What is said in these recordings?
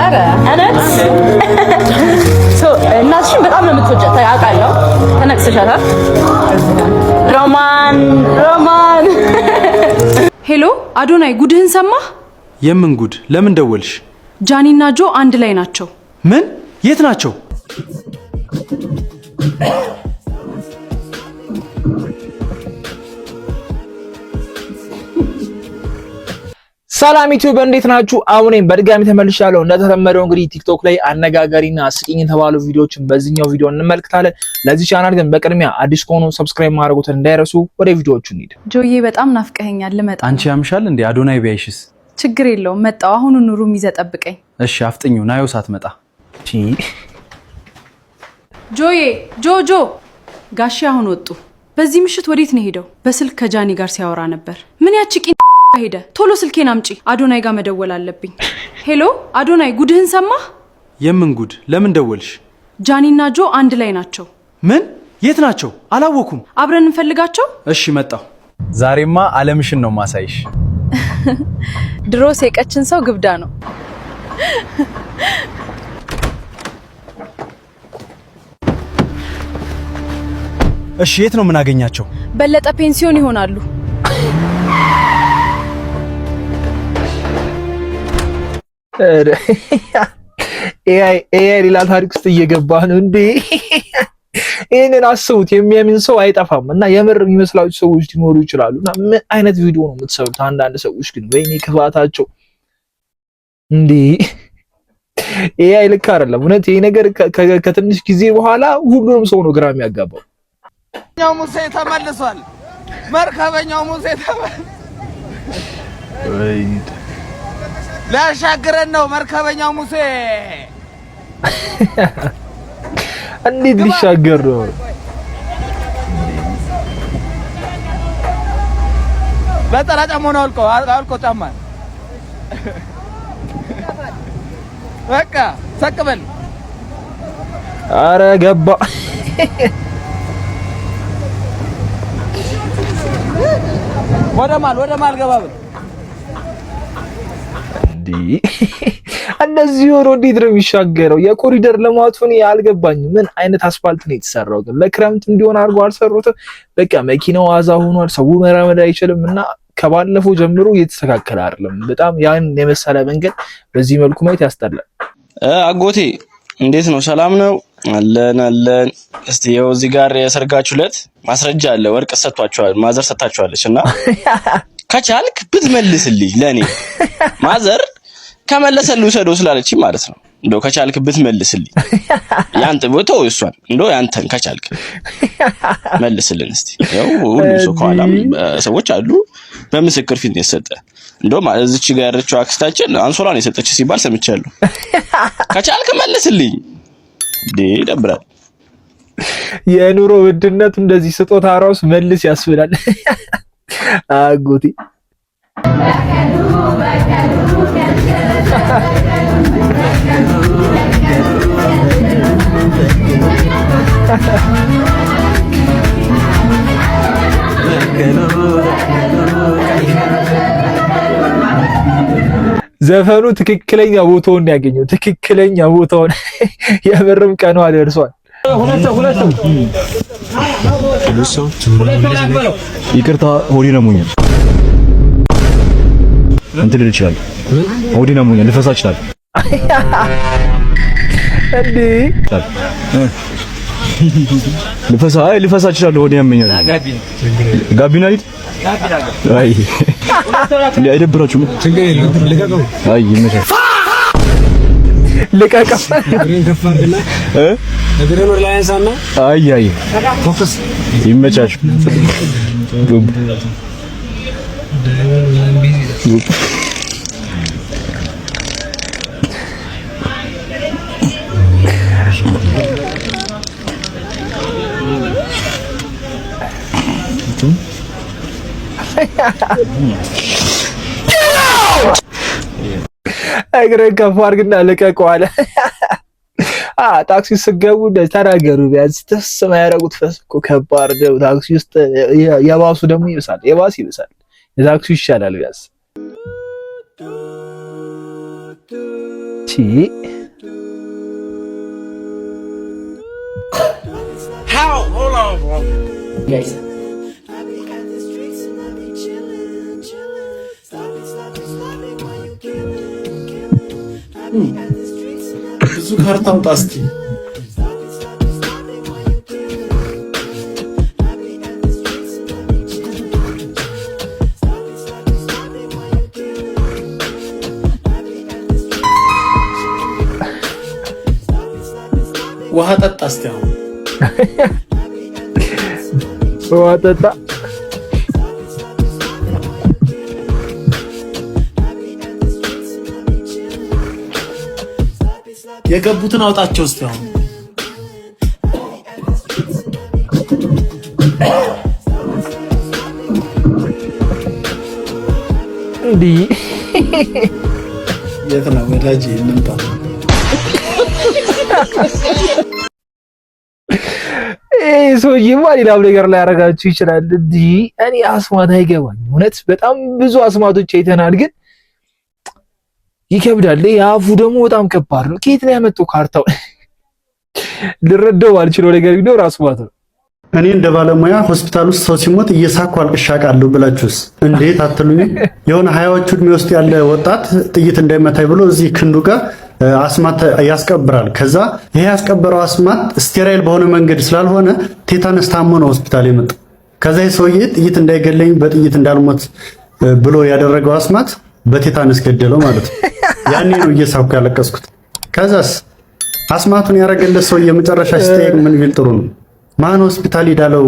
አረ አነት እናትሽን በጣም ነው የምትወጃት ታውቃለሁ። ተነቅስሻታል። ሮማን ሄሎ አዶናይ ጉድህን ሰማህ? የምን ጉድ? ለምን ደወልሽ? ጃኒና ጆ አንድ ላይ ናቸው። ምን? የት ናቸው? ሰላም ዩቲዩብ እንዴት ናችሁ? አሁንም በድጋሚ ተመልሻለሁ። እንደተለመደው እንግዲህ ቲክቶክ ላይ አነጋጋሪና አስቂኝ የተባሉ ቪዲዮዎችን በዚህኛው ቪዲዮ እንመለከታለን። ለዚህ ቻናል ግን በቅድሚያ አዲስ ከሆኑ ሰብስክራይብ ማድረጉን እንዳይረሱ። ወደ ቪዲዮዎቹ እንሂድ። ጆዬ በጣም ናፍቀኸኛል፣ ልመጣ። አንቺ ያምሻል እንዴ? አዶናይ ቢያይሽስ? ችግር የለውም መጣው። አሁን ኑሩም ይዘጠብቀኝ። እሺ አፍጥኙ፣ ናዮ ሳትመጣ። ጆዬ ጆ ጋሺ አሁን ወጡ። በዚህ ምሽት ወዴት ነው ሄደው? በስልክ ከጃኒ ጋር ሲያወራ ነበር። ምን ያቺ ሄደ? ቶሎ ስልኬን አምጪ፣ አዶናይ ጋር መደወል አለብኝ። ሄሎ አዶናይ ጉድህን ሰማህ? የምን ጉድ? ለምን ደወልሽ? ጃኒና ጆ አንድ ላይ ናቸው። ምን? የት ናቸው? አላወኩም። አብረን እንፈልጋቸው። እሺ መጣሁ። ዛሬማ አለምሽን ነው ማሳይሽ። ድሮስ የቀችን ሰው ግብዳ ነው። እሺ የት ነው የምናገኛቸው? በለጠ ፔንሲዮን ይሆናሉ። ኤአይ ሌላ ታሪክ ውስጥ እየገባ ነው እንዴ? ይሄንን አስቡት። የሚያምን ሰው አይጠፋም እና የምር የሚመስላችሁ ሰዎች ሊኖሩ ይችላሉ። እና ምን አይነት ቪዲዮ ነው የምትሰሩት? አንዳንድ ሰዎች ግን ወይኔ ክፋታቸው እንዴ! ኤአይ ልክ አይደለም እውነት። ይሄ ነገር ከትንሽ ጊዜ በኋላ ሁሉንም ሰው ነው ግራ የሚያጋባው። ሙሴ ተመልሷል። መርከበኛው ሙሴ ተመልሷል። ሊያሻግረን ነው መርከበኛው ሙሴ። እንዴት ሊሻገር ነው? በጠራ ጫማውን አውልቆ ጫማን በቃ ሰቅበል። አረ ገባ። ወደ ማል ገባ ብል እንደዚህ ሆኖ እንዴት ነው የሚሻገረው? የኮሪደር ልማቱን አልገባኝም። ምን አይነት አስፋልት ነው የተሰራው? ግን ለክረምት እንዲሆን አድርጎ አልሰሩትም። በቃ መኪናው አዛ ሆኗል። ሰው መራመድ አይችልም እና ከባለፈው ጀምሮ እየተስተካከለ አይደለም። በጣም ያን የመሰለ መንገድ በዚህ መልኩ ማየት ያስጠላል። አጎቴ እንዴት ነው? ሰላም ነው? አለን። እስቲ ይኸው እዚህ ጋር የሰርጋችሁ ዕለት ማስረጃ አለ። ወርቅ ሰጥቷቸዋል፣ ማዘር ሰጥታቸዋለች እና ከቻልክ ብትመልስልኝ ለኔ ማዘር ከመለሰልኝ ሰዶ ስላለች ማለት ነው። እንደው ከቻልክ ብትመልስልኝ ያንተ ቦታው እሷን እንደው ያንተን ከቻልክ መልስልን እስቲ። ያው ሁሉ ሰው ከኋላም ሰዎች አሉ በምስክር ፊት ነው የሰጠ። እንደው እዚች ጋር ያረችው አክስታችን አንሶላን የሰጠች ሲባል ሰምቻለሁ። ከቻልክ መልስልኝ። ደብራል። የኑሮ ውድነቱ እንደዚህ ስጦታ ራስ መልስ ያስብላል። አጎቴ ዘፈኑ ትክክለኛ ቦታውን ያገኘው ትክክለኛ ቦታውን የምርም ቀኗ ደርሷል። ይቅርታ ሆዴ ነሙኛል። እንትን ልል ይችላል። ሆዴ ነሙኛል። ልፈሳ ይችላል እንዴ? ልፈሳ ይችላል። ሆዴ ያመኛል። ጋቢና ሂድ። አይ አይደብራችሁም? አይ ይመቻል። ልቀቀው። አይ ይመቻችሁ። እግርህን ከፍ አድርግና ልቀቀው አለ። ታክሲ ስትገቡ ተናገሩ። ቢያንስ ተስ የማያደርጉት ፈስ እኮ ከባድ ነው። ታክሲ ውስጥ የባሱ ደግሞ ይብሳል። የባስ ይብሳል። የታክሲ ይሻላል ቢያንስ How? Hold on, bro. Guys. ብዙ ካርታ አውጣ እስቲ። ውሃ ጠጣ እስቲ። አሁን ውሃ ጠጣ። የገቡትን አውጣቸው እስቲ። አሁን እንዲህ የት ነው ወዳጅ? እንምጣ። ሰውዬማ ሌላም ነገር ላይ ያደርጋችሁ ይችላል። እንዲህ እኔ አስማት አይገባኝ እውነት። በጣም ብዙ አስማቶች አይተናል፣ ግን ይከብዳል። የአፉ ደግሞ በጣም ከባድ ነው። ከየት ነው ያመጣው ካርታው? ልረዳው አልችለው ነገር ቢኖር አስማት ነው። እኔ እንደ ባለሙያ ሆስፒታል ውስጥ ሰው ሲሞት እየሳኩ አልቅሻቃለሁ ብላችሁስ እንዴት አትሉኝ? የሆነ ሀያዎቹ እድሜ ውስጥ ያለ ወጣት ጥይት እንዳይመታኝ ብሎ እዚህ ክንዱ ጋር አስማት ያስቀብራል። ከዛ ይሄ ያስቀበረው አስማት ስቴራይል በሆነ መንገድ ስላልሆነ ቴታነስ ታሞ ነው ሆስፒታል የመጣው። ከዛ ሰውዬ ጥይት እንዳይገለኝ በጥይት እንዳልሞት ብሎ ያደረገው አስማት በቴታነስ ገደለው ማለት ነው። ያኔ ነው እየሳኩ ያለቀስኩት። ከዛስ አስማቱን ያረገለት ሰውዬ መጨረሻ ሲጠየቅ ምን ቢል ጥሩ ነው? ማን ሆስፒታል ሄዳለው?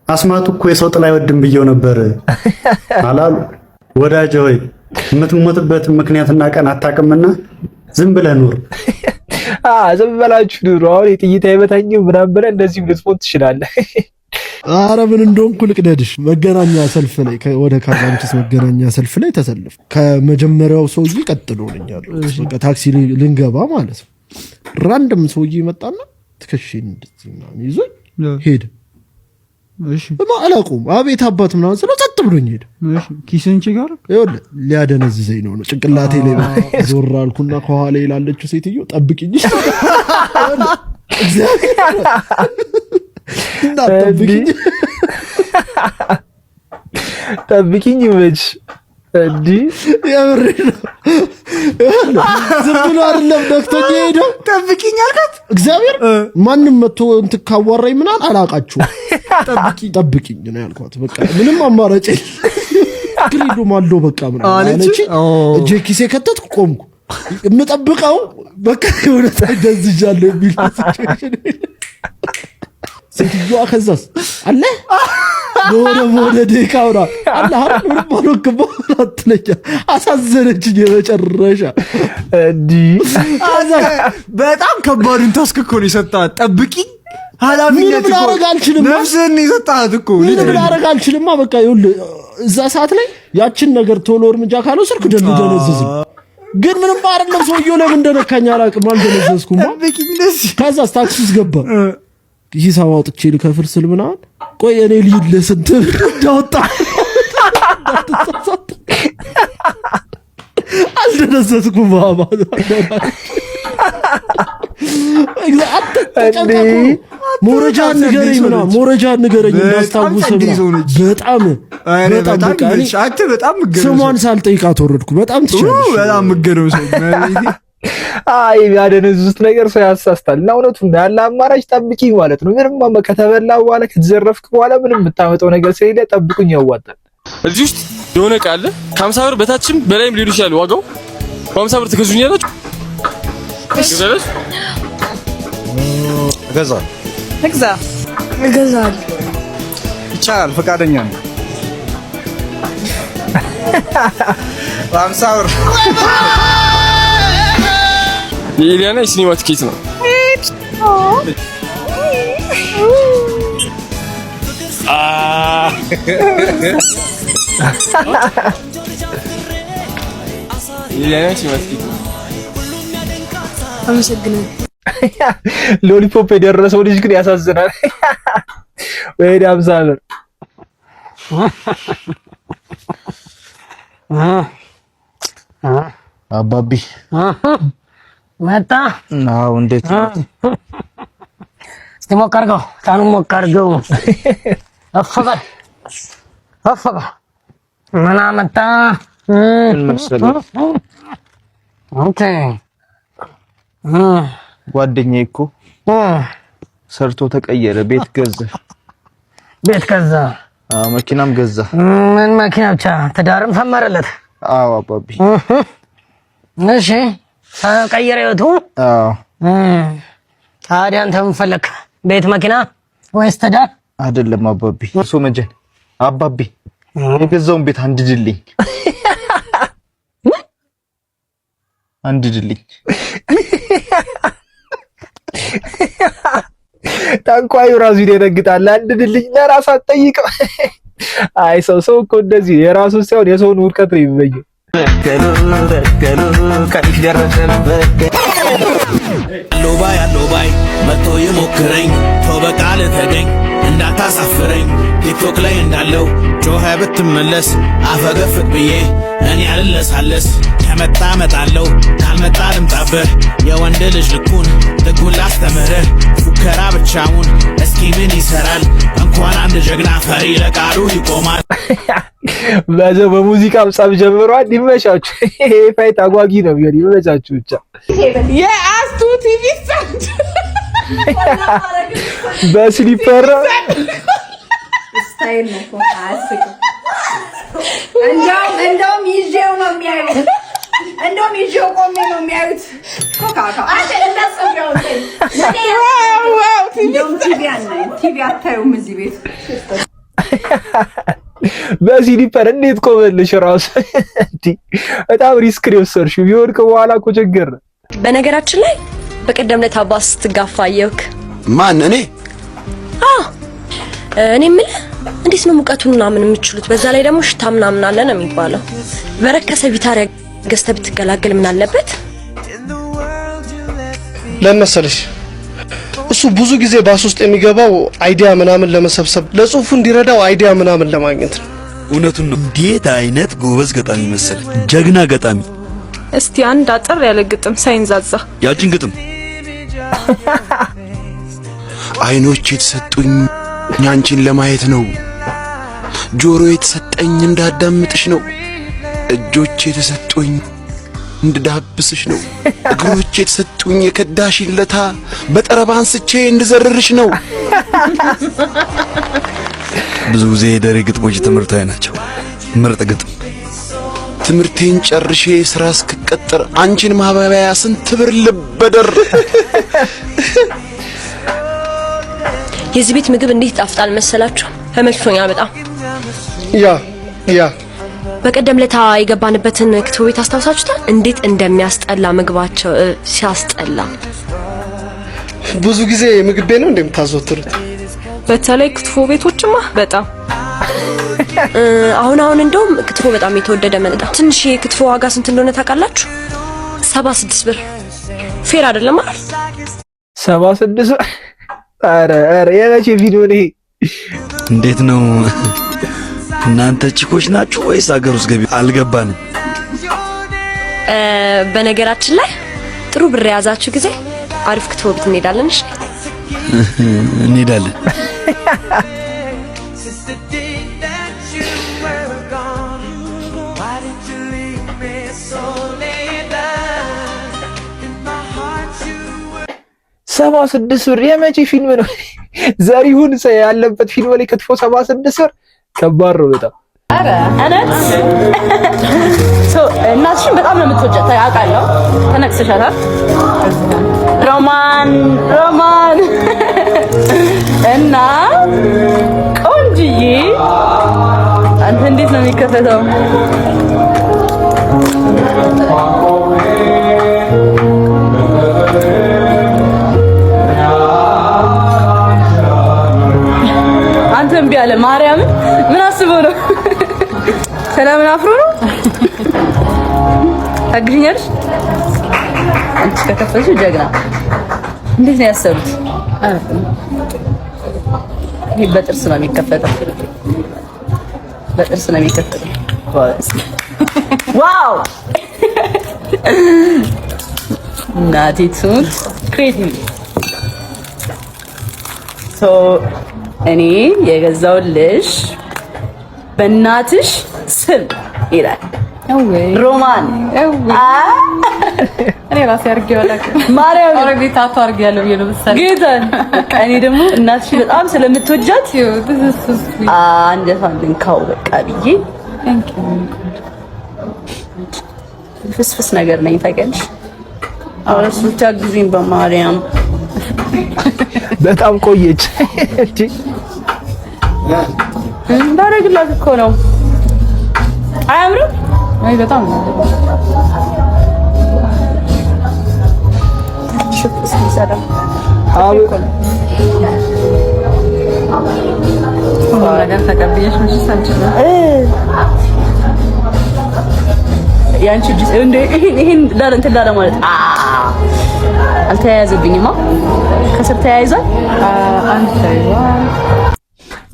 አስማቱ እኮ የሰው ጥላ አይወድም ብየው ነበር አላሉ። ወዳጄ ሆይ የምትሞትበት ምክንያትና ቀን አታውቅምና ዝም ብለህ ኑር። ዝም ብላችሁ ኑሩ። አሁን የጥይት አይመታኝም ምናምን ብለህ እንደዚህ ልትሞት ትችላለህ። ኧረ ምን እንደሆንኩ ልቅደድሽ። መገናኛ ሰልፍ ላይ ወደ ካዛንቺስ መገናኛ ሰልፍ ላይ ተሰልፍ ከመጀመሪያው ሰውዬ ቀጥሎ ነኝ ያለው። በቃ ታክሲ ልንገባ ማለት ነው። ራንደም ሰውዬ መጣና ትከሽኝ እንደዚህ ይዞኝ ሄደ። እሺ አላውቀውም። አቤት አባት ምናምን ስለው ጸጥ ብሎኝ ሄደ። እሺ ኪስንቺ ጋር ይኸውልህ ሊያደነዝዘኝ ነው ጭንቅላቴ ላይ ዞር አልኩና ከኋላ ይላለችው ሴትዮ ጠብቂኝ ጠብቂኝ መች እንዲህ የምሬ ነው። ዝም ብሎ አይደለም ነክቶኝ ሄደው ጠብቂኝ አልካት። እግዚአብሔር ማንም መጥቶ እንትን ካዋራኝ ምናምን አላውቃችሁም። ጠብቂኝ ነው ያልኳት። በቃ ምንም አማራጭ ግሪዶ ማልዶ በቃ ምናምን አለች። እጄ ኪሴ ከተትኩ ቆምኩ። የምጠብቀው በቃ የሆነ ተደዝጃለሁ የሚል ሴትዮዋ ከዛስ አለ ወደ ደካውራ አላህ ምንም ባልወክም አትለኛ። አሳዘነችኝ የመጨረሻ እንዲህ በጣም ከባዱን ታስክ እኮ ነው የሰጣት። ጠብቂኝ ኃላፊነት እኮ ነፍስህን የሰጣት እኮ ምንም ላደርግ አልችልም። በቃ ይኸውልህ እዛ ሰዓት ላይ ያችን ነገር ቶሎ እርምጃ ካልወሰድኩ ደነዘዝኝ። ግን ምንም አይደለም። ሰውዬው ለምን እንደነካኝ አላውቅም። አልደነዘዝኩም። ከዛ ታክሲ ውስጥ ገባ። ሂሳብ አውጥቼ ልከፍል ስል ምናምን ቆይ እኔ ልሂድ ለስንት እንዳወጣ አልደነዘዝኩም። ሞረጃ ንገረኝ ምናምን ሞረጃ ንገረኝ እንዳስታውስ በጣም ስሟን ሳልጠይቃት ወረድኩ። በጣም ትችላለሽ። በጣም ምገረው ሰው አይ ያደነዙት ነገር ሰው ያሳስታል። እና እውነቱን ያለ አማራጭ ጠብቂኝ ማለት ነው። ምንም ከተበላ በኋላ ከተዘረፍክ በኋላ ምንም የምታመጣው ነገር ስለሌለ ጠብቁኝ ያዋጣል። እዚህ ውስጥ የሆነ ዕቃ አለ ከ50 ብር በታችም በላይም ሊሆን ይችላል ዋጋው። በ50 ብር ትገዙኛላችሁ? እገዛለሁ። እገዛለሁ። ይቻላል። ፈቃደኛ ነው። 50 ብር የኢሊያና የሲኒማ ቲኬት ነው። የኢሊያና የሲኒማ ቲኬት ነው። አመሰግናለሁ። ሎሊፖፕ የደረሰው ልጅ ግን ያሳዝናል። ወይ 50 ብር አባቢ መጣ ነው እንዴት እስቲ ሞቅ አድርገው ታኑ ሞቅ አድርገው አፈበል ምን አመጣ ምን መሰለህ ኦኬ ጓደኛዬ እኮ ሰርቶ ተቀየረ ቤት ገዛ መኪናም ገዛ ምን መኪና ብቻ ትዳርም ፈመረለት አዎ አባቢ እሺ ተቀየረ ይወጡ ታዲያ አንተ ምን ፈለክ ቤት መኪና ወይስ ትዳር አይደለም አባቢ እሱ መጀን አባቢ የገዛውን ቤት አንድድልኝ ታንኳዩ ራሱ ይደነግጣል አንድድልኝ ለራስ አትጠይቀው አይ ሰው እኮ እንደዚህ የራሱ ሳይሆን የሰውን ውድቀት ነው የሚመኘው በከሉ ከዲሽ ደረሰበት ሎባይ መጥቶ ይሞክረኝ ተው በቃል ተገኝ እንዳታሳፍረኝ ቲክቶክ ላይ እንዳለው ጮኸ ብትመለስ አፈገፍግ ብዬ እኔ አልለሳለስ ከመጣ መጣለው ካልመጣ ልምጣብህ የወንድ ልጅ ልኩን ላስተምርህ ፉከራ ብቻውን እስኪ ምን ይሰራል እንኳን አንድ ጀግና ፈሪ ለቃሉ ይቆማል በዛው በሙዚቃም ጸብ ጀምሯል ይመቻችሁ ይሄ ፋይት አጓጊ ነው ይመቻችሁ ብቻ የአስቱ ቲቪ ሳንድ በስሊፐር ስታይል ነው አስቅ እንደውም ይዤው ነው የሚያዩት እንደውም ይዤው ቆሜ ነው የሚያዩት ኮካካ አንተ እንደሰብያው ዋው ቲቪ አታዩም እዚህ ቤት በስሊፐር እንዴት ቆመልሽ ራሱ በጣም ሪስክ ነው የወሰድሽው ቢወድቅ በኋላ እኮ ችግር ነው በነገራችን ላይ በቀደም ዕለት አባስ ስትጋፋ አየሁክ ማን እኔ ምን እንዴት ነው ሙቀቱን ምናምን የምትችሉት በዛ ላይ ደግሞ ሽታ ምናምን አለ ነው የሚባለው በረከሰ ቪታሪያ ገዝተህ ብትገላገል ምን አለበት ለመሰለሽ እሱ ብዙ ጊዜ ባስ ውስጥ የሚገባው አይዲያ ምናምን ለመሰብሰብ ለጽሁፉ እንዲረዳው አይዲያ ምናምን ለማግኘት ነው እውነቱን ነው እንዴት አይነት ጎበዝ ገጣሚ መሰለ ጀግና ገጣሚ እስቲ አንድ አጠር ያለ ግጥም ሳይንዛዛ ያችን ግጥም አይኖች የተሰጡኝ አንቺን ለማየት ነው ጆሮ የተሰጠኝ እንዳዳምጥሽ ነው እጆች የተሰጡኝ እንድዳብስሽ ነው እግሮች የተሰጡኝ የከዳሽለታ በጠረባ አንስቼ እንድዘርርሽ ነው ብዙ ጊዜ ደሬ ግጥሞች ትምህርታዊ ናቸው ምርጥ ግጥም ትምህርቴን ጨርሼ ስራ እስክቀጠር አንቺን ማባበያ ስንት ብር ልበደር የዚህ ቤት ምግብ እንዴት ጣፍጣል መሰላችሁ ተመችቶኛል በጣም ያ በቀደም ለታ የገባንበትን ክትፎ ቤት አስታውሳችሁታል እንዴት እንደሚያስጠላ ምግባቸው ሲያስጠላ ብዙ ጊዜ ምግብ ቤት ነው እንደምታዘወትሩት በተለይ ክትፎ ቤቶችማ በጣም አሁን እንደውም ክትፎ በጣም የተወደደ መጣ ትንሽ የክትፎ ዋጋ ስንት እንደሆነ ታውቃላችሁ 76 ብር ፌር አይደለም አይደል 76 አረ የመቼ ቪዲዮ ነው እንዴት ነው እናንተ ቺኮች ናችሁ ወይስ አገር ውስጥ ገቢ አልገባንም በነገራችን ላይ ጥሩ ብር ያዛችሁ ጊዜ አሪፍ ክትፎ ቤት እንሄዳለን እሺ እንሄዳለን ሰባ ስድስት ብር የመቼ ፊልም ነው ዘሪሁን ያለበት ፊልም ላይ ክትፎ 76 ብር ከባድ ነው በጣም አረ አነት እናትሽን በጣም ነው የምትወጃት ታውቃለህ ተነክሰሻታል ሮማን እና ቆንጅዬ አንተ እንዴት ነው የሚከፈተው አንተም ቢያለ ማርያም ምን አስበው ነው ሰላምን አፍሮ ነው ታግኛለሽ አንቺ ከከፈሽ ጀግና እንዴት ነው ያሰሩት ይሄ በጥርስ ነው የሚከፈተው በጥርስ ነው የሚከፈተው ዋው እናቴ ትሙት ክሬቲቭ እኔ የገዛውልሽ በእናትሽ ስም ይላል ሮማን እኔ ራሴ አድርጌዋለሁ ማርያም ኦሬዲ ታቶ አድርጌያለሁ ብዬ ነው መሰለኝ ጌታን እኔ ደግሞ እናትሽ በጣም ስለምትወጃት አንጀቷን ልንካው በቃ ብዬ ፍስፍስ ነገር ነኝ ታውቂያለሽ አሁን እሱ ታግዙኝ በማርያም በጣም ቆየች እንዴ እንዳረግላት እኮ ነው አያምርም አይ በጣም ሽፍስ ይሰራ ነገር ተቀብየሽ ምን ሳንችል ያንቺ ዲስ እንደ ይሄን ዳር እንትን ዳር ማለት አልተያያዘብኝማ ከስር ተያይዟል አንድ ተያይዟል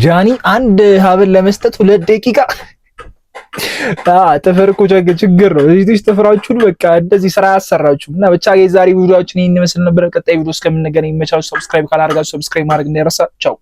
ጃኒ አንድ ሀብል ለመስጠት 2 ደቂቃ ጥፍር እኮ ችግር ነው እዚህ ጥፍራችሁን በቃ እንደዚህ ስራ ያሰራችሁም እና ብቻ የዛሬ ቪዲዮአችን ይሄን ይመስል ነበር ቀጣይ ቪዲዮ እስከምንገናኝ መቻው ሰብስክራይብ ካላደረጋችሁ ሰብስክራይብ ማድረግ እንዳይረሳ ቻው